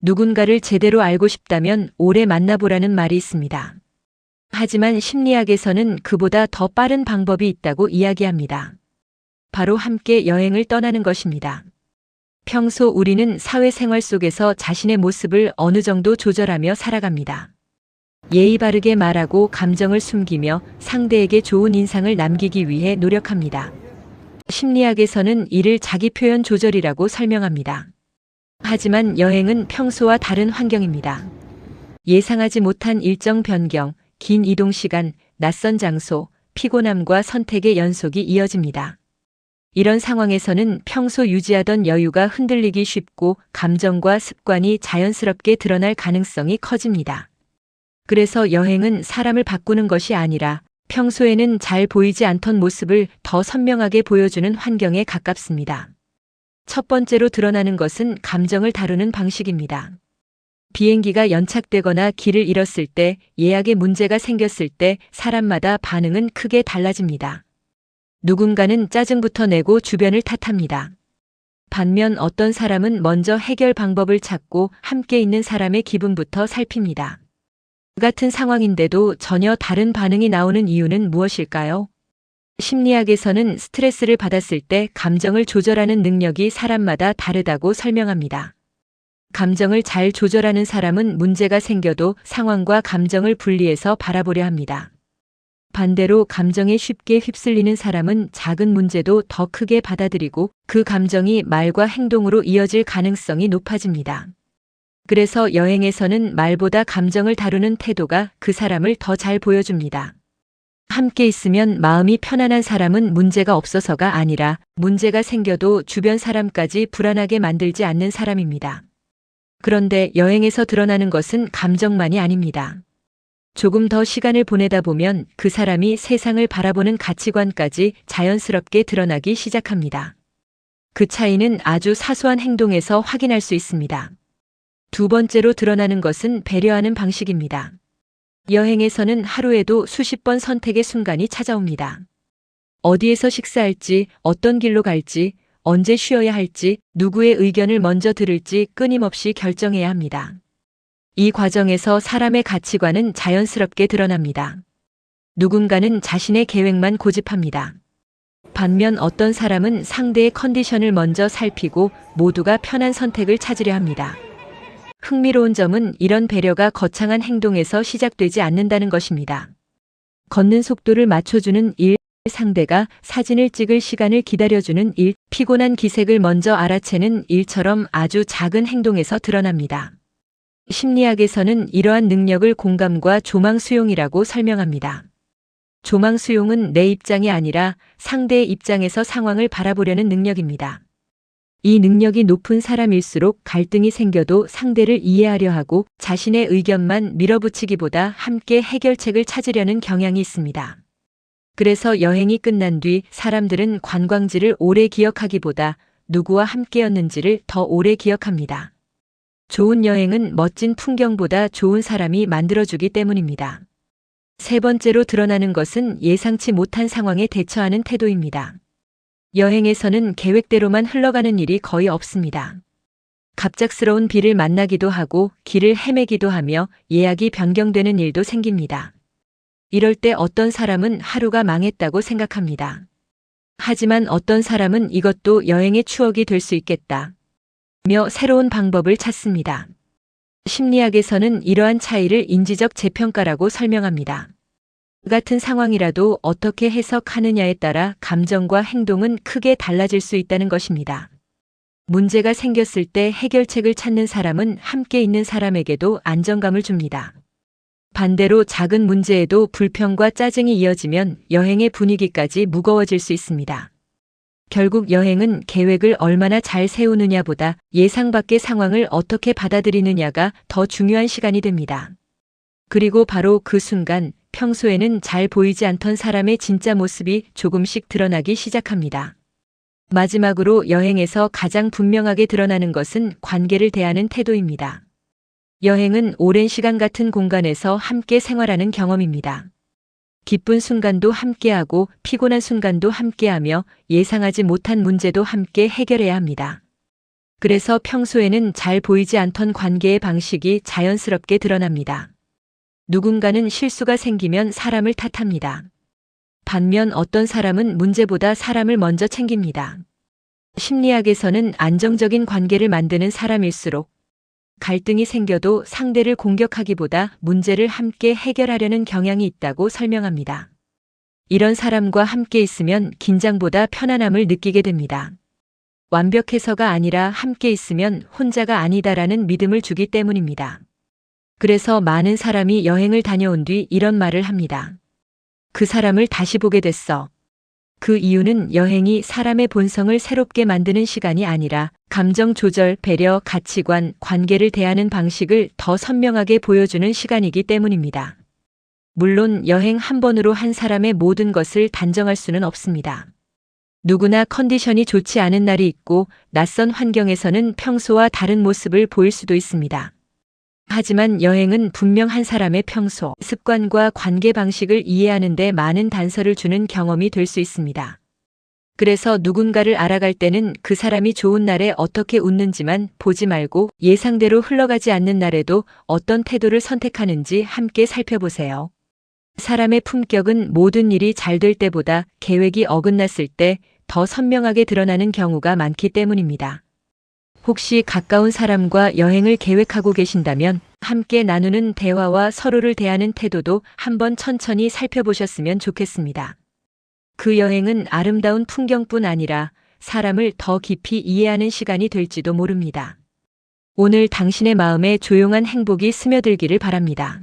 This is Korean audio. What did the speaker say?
누군가를 제대로 알고 싶다면 오래 만나보라는 말이 있습니다. 하지만 심리학에서는 그보다 더 빠른 방법이 있다고 이야기합니다. 바로 함께 여행을 떠나는 것입니다. 평소 우리는 사회생활 속에서 자신의 모습을 어느 정도 조절하며 살아갑니다. 예의 바르게 말하고 감정을 숨기며 상대에게 좋은 인상을 남기기 위해 노력합니다. 심리학에서는 이를 자기 표현 조절이라고 설명합니다. 하지만 여행은 평소와 다른 환경입니다. 예상하지 못한 일정 변경, 긴 이동 시간, 낯선 장소, 피곤함과 선택의 연속이 이어집니다. 이런 상황에서는 평소 유지하던 여유가 흔들리기 쉽고 감정과 습관이 자연스럽게 드러날 가능성이 커집니다. 그래서 여행은 사람을 바꾸는 것이 아니라 평소에는 잘 보이지 않던 모습을 더 선명하게 보여주는 환경에 가깝습니다. 첫 번째로 드러나는 것은 감정을 다루는 방식입니다. 비행기가 연착되거나 길을 잃었을 때, 예약에 문제가 생겼을 때 사람마다 반응은 크게 달라집니다. 누군가는 짜증부터 내고 주변을 탓합니다. 반면 어떤 사람은 먼저 해결 방법을 찾고 함께 있는 사람의 기분부터 살핍니다. 같은 상황인데도 전혀 다른 반응이 나오는 이유는 무엇일까요? 심리학에서는 스트레스를 받았을 때 감정을 조절하는 능력이 사람마다 다르다고 설명합니다. 감정을 잘 조절하는 사람은 문제가 생겨도 상황과 감정을 분리해서 바라보려 합니다. 반대로 감정에 쉽게 휩쓸리는 사람은 작은 문제도 더 크게 받아들이고 그 감정이 말과 행동으로 이어질 가능성이 높아집니다. 그래서 여행에서는 말보다 감정을 다루는 태도가 그 사람을 더 잘 보여줍니다. 함께 있으면 마음이 편안한 사람은 문제가 없어서가 아니라 문제가 생겨도 주변 사람까지 불안하게 만들지 않는 사람입니다. 그런데 여행에서 드러나는 것은 감정만이 아닙니다. 조금 더 시간을 보내다 보면 그 사람이 세상을 바라보는 가치관까지 자연스럽게 드러나기 시작합니다. 그 차이는 아주 사소한 행동에서 확인할 수 있습니다. 두 번째로 드러나는 것은 배려하는 방식입니다. 여행에서는 하루에도 수십 번 선택의 순간이 찾아옵니다. 어디에서 식사할지, 어떤 길로 갈지, 언제 쉬어야 할지, 누구의 의견을 먼저 들을지 끊임없이 결정해야 합니다. 이 과정에서 사람의 가치관은 자연스럽게 드러납니다. 누군가는 자신의 계획만 고집합니다. 반면 어떤 사람은 상대의 컨디션을 먼저 살피고 모두가 편한 선택을 찾으려 합니다. 흥미로운 점은 이런 배려가 거창한 행동에서 시작되지 않는다는 것입니다. 걷는 속도를 맞춰주는 일, 상대가 사진을 찍을 시간을 기다려주는 일, 피곤한 기색을 먼저 알아채는 일처럼 아주 작은 행동에서 드러납니다. 심리학에서는 이러한 능력을 공감과 조망 수용이라고 설명합니다. 조망 수용은 내 입장이 아니라 상대의 입장에서 상황을 바라보려는 능력입니다. 이 능력이 높은 사람일수록 갈등이 생겨도 상대를 이해하려 하고 자신의 의견만 밀어붙이기보다 함께 해결책을 찾으려는 경향이 있습니다. 그래서 여행이 끝난 뒤 사람들은 관광지를 오래 기억하기보다 누구와 함께였는지를 더 오래 기억합니다. 좋은 여행은 멋진 풍경보다 좋은 사람이 만들어주기 때문입니다. 세 번째로 드러나는 것은 예상치 못한 상황에 대처하는 태도입니다. 여행에서는 계획대로만 흘러가는 일이 거의 없습니다. 갑작스러운 비를 만나기도 하고 길을 헤매기도 하며 예약이 변경되는 일도 생깁니다. 이럴 때 어떤 사람은 하루가 망했다고 생각합니다. 하지만 어떤 사람은 이것도 여행의 추억이 될 수 있겠다 며 새로운 방법을 찾습니다. 심리학에서는 이러한 차이를 인지적 재평가라고 설명합니다. 같은 상황이라도 어떻게 해석하느냐에 따라 감정과 행동은 크게 달라질 수 있다는 것입니다. 문제가 생겼을 때 해결책을 찾는 사람은 함께 있는 사람에게도 안정감을 줍니다. 반대로 작은 문제에도 불평과 짜증이 이어지면 여행의 분위기까지 무거워질 수 있습니다. 결국 여행은 계획을 얼마나 잘 세우느냐보다 예상 밖의 상황을 어떻게 받아들이느냐가 더 중요한 시간이 됩니다. 그리고 바로 그 순간 평소에는 잘 보이지 않던 사람의 진짜 모습이 조금씩 드러나기 시작합니다. 마지막으로 여행에서 가장 분명하게 드러나는 것은 관계를 대하는 태도입니다. 여행은 오랜 시간 같은 공간에서 함께 생활하는 경험입니다. 기쁜 순간도 함께하고 피곤한 순간도 함께하며 예상하지 못한 문제도 함께 해결해야 합니다. 그래서 평소에는 잘 보이지 않던 관계의 방식이 자연스럽게 드러납니다. 누군가는 실수가 생기면 사람을 탓합니다. 반면 어떤 사람은 문제보다 사람을 먼저 챙깁니다. 심리학에서는 안정적인 관계를 만드는 사람일수록 갈등이 생겨도 상대를 공격하기보다 문제를 함께 해결하려는 경향이 있다고 설명합니다. 이런 사람과 함께 있으면 긴장보다 편안함을 느끼게 됩니다. 완벽해서가 아니라 함께 있으면 혼자가 아니다라는 믿음을 주기 때문입니다. 그래서 많은 사람이 여행을 다녀온 뒤 이런 말을 합니다. 그 사람을 다시 보게 됐어. 그 이유는 여행이 사람의 본성을 새롭게 만드는 시간이 아니라 감정 조절, 배려, 가치관, 관계를 대하는 방식을 더 선명하게 보여주는 시간이기 때문입니다. 물론 여행 한 번으로 한 사람의 모든 것을 단정할 수는 없습니다. 누구나 컨디션이 좋지 않은 날이 있고 낯선 환경에서는 평소와 다른 모습을 보일 수도 있습니다. 하지만 여행은 분명 한 사람의 평소, 습관과 관계 방식을 이해하는 데 많은 단서를 주는 경험이 될 수 있습니다. 그래서 누군가를 알아갈 때는 그 사람이 좋은 날에 어떻게 웃는지만 보지 말고 예상대로 흘러가지 않는 날에도 어떤 태도를 선택하는지 함께 살펴보세요. 사람의 품격은 모든 일이 잘 될 때보다 계획이 어긋났을 때 더 선명하게 드러나는 경우가 많기 때문입니다. 혹시 가까운 사람과 여행을 계획하고 계신다면 함께 나누는 대화와 서로를 대하는 태도도 한번 천천히 살펴보셨으면 좋겠습니다. 그 여행은 아름다운 풍경뿐 아니라 사람을 더 깊이 이해하는 시간이 될지도 모릅니다. 오늘 당신의 마음에 조용한 행복이 스며들기를 바랍니다.